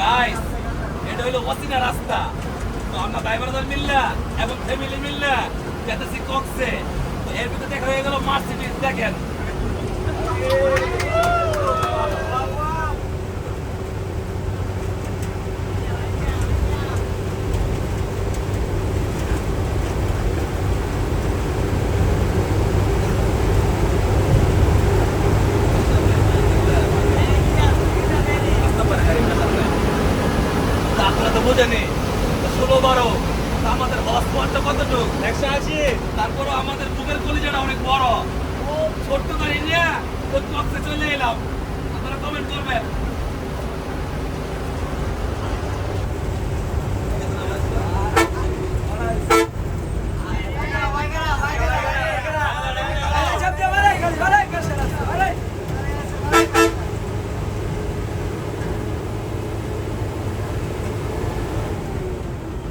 Guys, এটা হলো অচেনা রাস্তা। তো আমরা ড্রাইভারদের মিল্লা এবং ফ্যামিলি মিল্লা যেতেছি কক্সে। তো এর ভিতরে দেখা হয়ে গেল মার্সিডিজ। দেখেন আপনারা তো বোঝেনি 16-12 আমাদের হসপিটালটা কতটুক 180। তারপরও আমাদের বুকের কলিজাটা অনেক বড়। ছোট্ট গাড়ি নিয়ে কক্সে চলে এলাম।